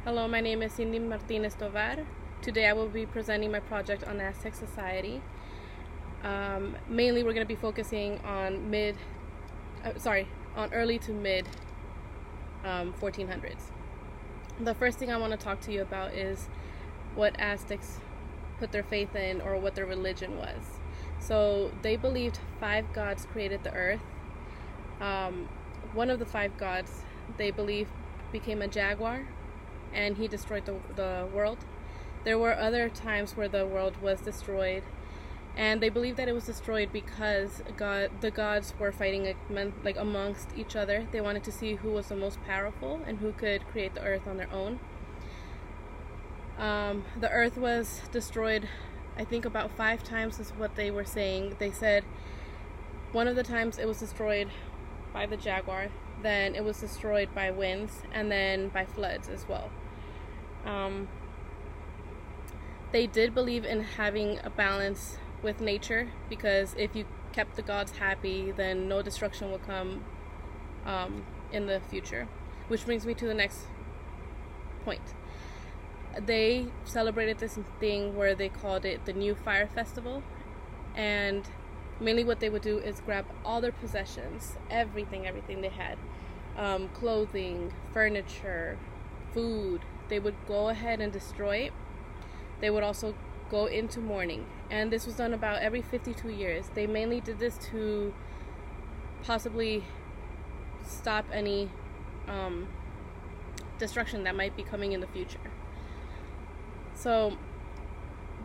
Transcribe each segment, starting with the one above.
Hello, my name is Cindy Martinez Tovar. Today I will be presenting my project on Aztec society. Mainly we're going to be focusing on early to mid 1400s. The first thing I want to talk to you about is what Aztecs put their faith in, or what their religion was. So they believed 5 gods created the earth. One of the 5 gods they believed became a jaguar, and he destroyed the world. There were other times where the world was destroyed, and they believed that it was destroyed because the gods were fighting amongst each other. They wanted to see who was the most powerful and who could create the earth on their own. The earth was destroyed, I think, about 5 times is what they were saying. They said one of the times it was destroyed by the jaguar, then it was destroyed by winds, and then by floods as well. They did believe in having a balance with nature, because if you kept the gods happy, then no destruction will come in the future. Which brings me to the next point. They celebrated this thing where they called it the New Fire Festival, and mainly what they would do is grab all their possessions, everything they had, clothing, furniture, food. They would go ahead and destroy it. They would also go into mourning, and this was done about every 52 years. They mainly did this to possibly stop any destruction that might be coming in the future. So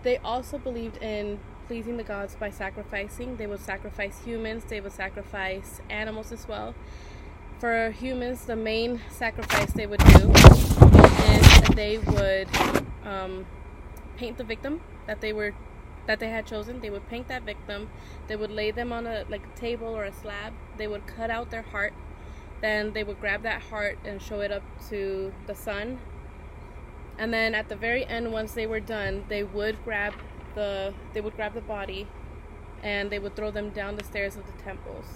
they also believed in pleasing the gods by sacrificing. They would sacrifice humans, they would sacrifice animals as well. For humans, the main sacrifice they would do is they would paint the victim that they had chosen. They would paint that victim. They would lay them on a table or a slab. They would cut out their heart. Then they would grab that heart and show it up to the sun. And then at the very end, once they were done, they would grab the body, and they would throw them down the stairs of the temples.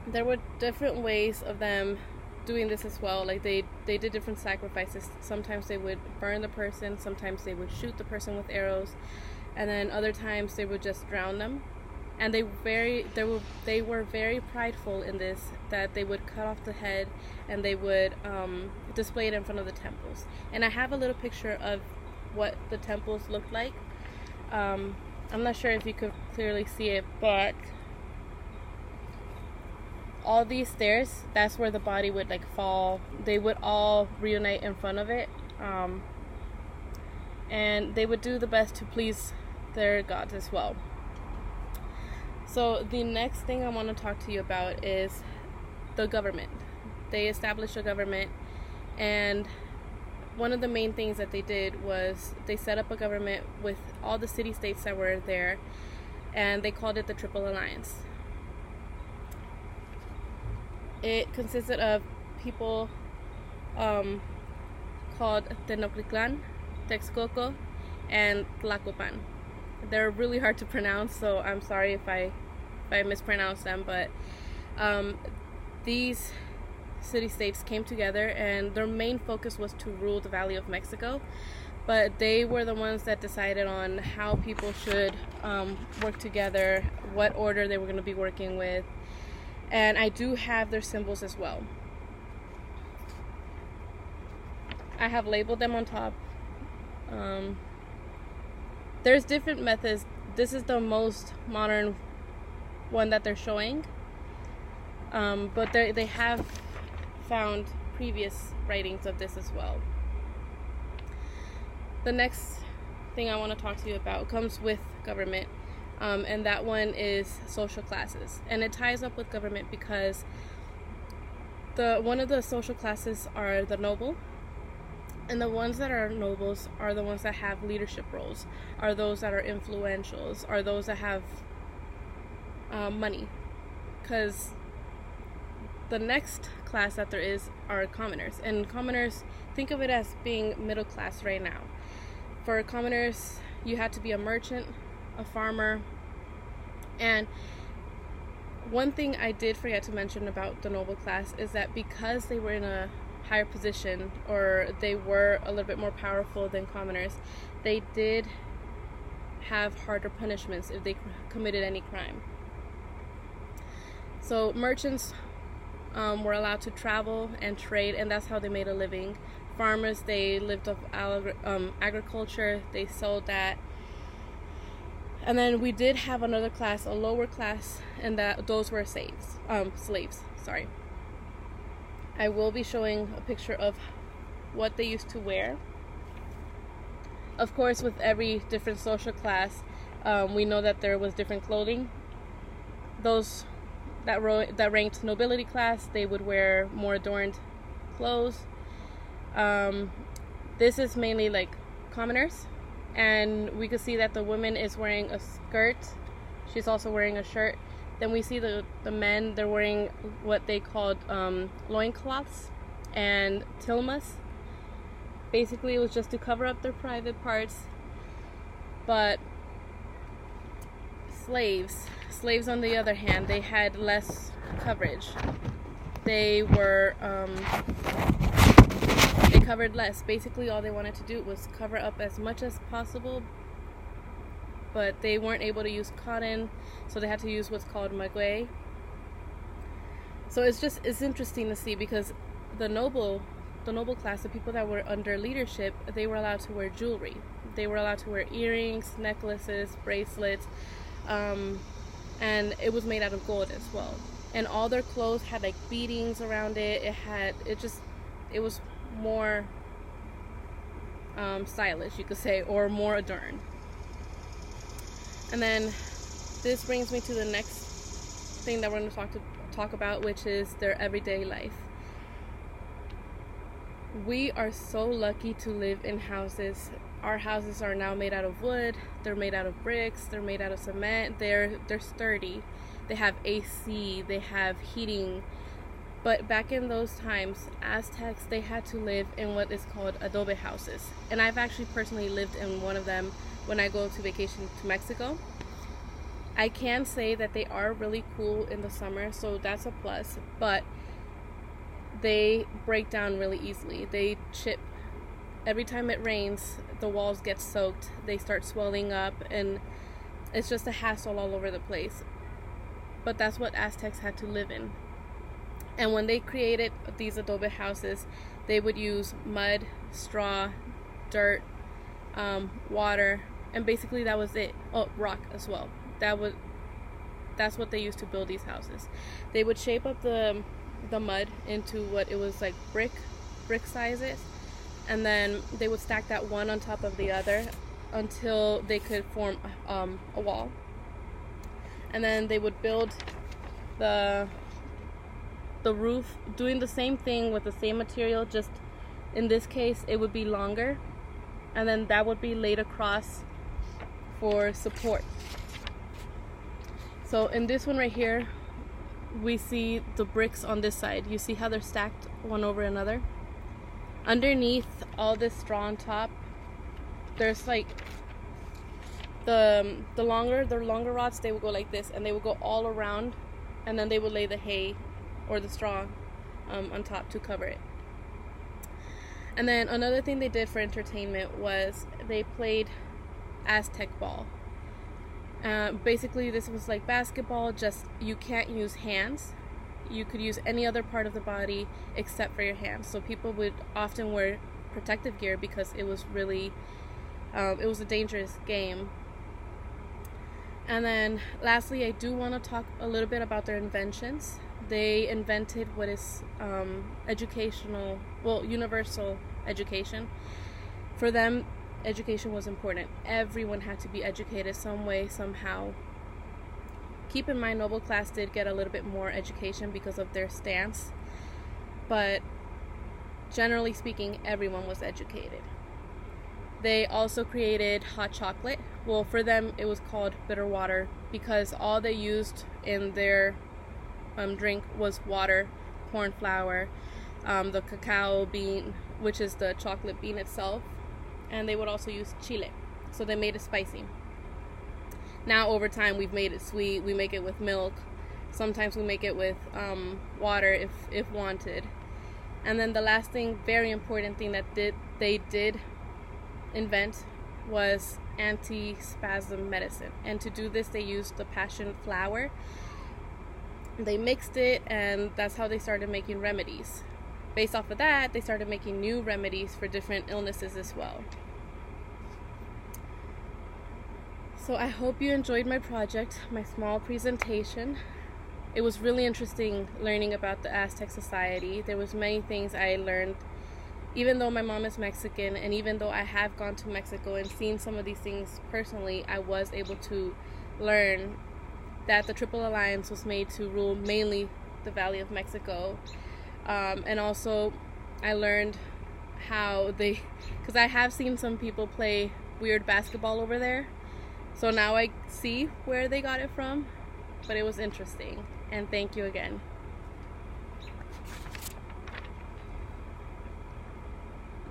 There were different ways of them doing this as well. They did different sacrifices. Sometimes they would burn the person, sometimes they would shoot the person with arrows, and then other times they would just drown them. And they were very prideful in this, that they would cut off the head and they would display it in front of the temples. And I have a little picture of what the temples looked like. I'm not sure if you could clearly see it, but all these stairs, that's where the body would fall. They would all reunite in front of it, and they would do the best to please their gods as well. So the next thing I want to talk to you about is the government. They established a government, and one of the main things that they did was they set up a government with all the city-states that were there, and they called it the Triple Alliance. It consisted of people called Tenochtitlan, Texcoco, and Tlacopan. They're really hard to pronounce, so I'm sorry if I mispronounce them, but these city-states came together, and their main focus was to rule the Valley of Mexico. But they were the ones that decided on how people should work together, what order they were going to be working with. And I do have their symbols as well. I have labeled them on top. There's different methods. This is the most modern one that they're showing. But they have found previous writings of this as well. The next thing I want to talk to you about comes with government. And that one is social classes, and it ties up with government because one of the social classes are the noble, and the ones that are nobles are the ones that have leadership roles, are those that are influentials, are those that have money. Because the next class that there is are commoners, and commoners, think of it as being middle class right now. For commoners, you had to be a merchant, a farmer. And one thing I did forget to mention about the noble class is that because they were in a higher position, or they were a little bit more powerful than commoners, they did have harder punishments if they committed any crime. So merchants were allowed to travel and trade, and that's how they made a living. Farmers, they lived off agriculture, they sold that. And then we did have another class, a lower class, and those were slaves. Sorry. I will be showing a picture of what they used to wear. Of course, with every different social class, we know that there was different clothing. Those that ranked nobility class, they would wear more adorned clothes. This is mainly like commoners, and we could see that the woman is wearing a skirt. She's also wearing a shirt. Then we see the men, they're wearing what they called loincloths and tilmas. Basically, it was just to cover up their private parts. But slaves on the other hand, they had less coverage. They covered less. Basically, all they wanted to do was cover up as much as possible, but they weren't able to use cotton, so they had to use what's called maguey. So it's interesting to see, because the noble class, the people that were under leadership, they were allowed to wear jewelry. They were allowed to wear earrings, necklaces, bracelets, and it was made out of gold as well. And all their clothes had like beadings around it. It was more stylish, you could say, or more adorned. And then this brings me to the next thing that we're going to talk about, which is their everyday life. We are so lucky to live in houses. Our houses are now made out of wood. They're made out of bricks. They're made out of cement. They're sturdy. They have AC. They have heating. But back in those times, Aztecs, they had to live in what is called adobe houses. And I've actually personally lived in one of them when I go to vacation to Mexico. I can say that they are really cool in the summer, so that's a plus. But they break down really easily. They chip. Every time it rains, the walls get soaked. They start swelling up, and it's just a hassle all over the place. But that's what Aztecs had to live in. And when they created these adobe houses, they would use mud, straw, dirt, water, and basically that was it. Oh, rock as well. That's what they used to build these houses. They would shape up the mud into what it was like brick sizes, and then they would stack that one on top of the other until they could form a wall. And then they would build the roof, doing the same thing with the same material, just in this case it would be longer, and then that would be laid across for support. So in this one right here, we see the bricks on this side. You see how they're stacked one over another? Underneath all this straw on top, there's like the longer rods, they would go like this, and they would go all around, and then they would lay the hay or the straw on top to cover it. And then another thing they did for entertainment was they played Aztec ball. Basically, this was like basketball, just you can't use hands. You could use any other part of the body except for your hands. So people would often wear protective gear because it was really, it was a dangerous game. And then lastly, I do want to talk a little bit about their inventions. They invented what is universal education. For them, education was important. Everyone had to be educated some way, somehow. Keep in mind, noble class did get a little bit more education because of their stance, but generally speaking, everyone was educated. They also created hot chocolate. Well, for them, it was called bitter water because all they used in their drink was water, corn flour, the cacao bean, which is the chocolate bean itself, and they would also use chile, so they made it spicy. Now over time we've made it sweet. We make it with milk. Sometimes we make it with water if wanted. And then the last thing, very important thing that they did invent was anti-spasm medicine. And to do this, they used the passion flower. They mixed it, and that's how they started making remedies. Based off of that, they started making new remedies for different illnesses as well. So I hope you enjoyed my project, my small presentation. It was really interesting learning about the Aztec society. There was many things I learned, even though my mom is Mexican, and even though I have gone to Mexico and seen some of these things personally, I was able to learn that the Triple Alliance was made to rule mainly the Valley of Mexico. And also I learned how because I have seen some people play weird basketball over there, so now I see where they got it from. But it was interesting, and thank you again.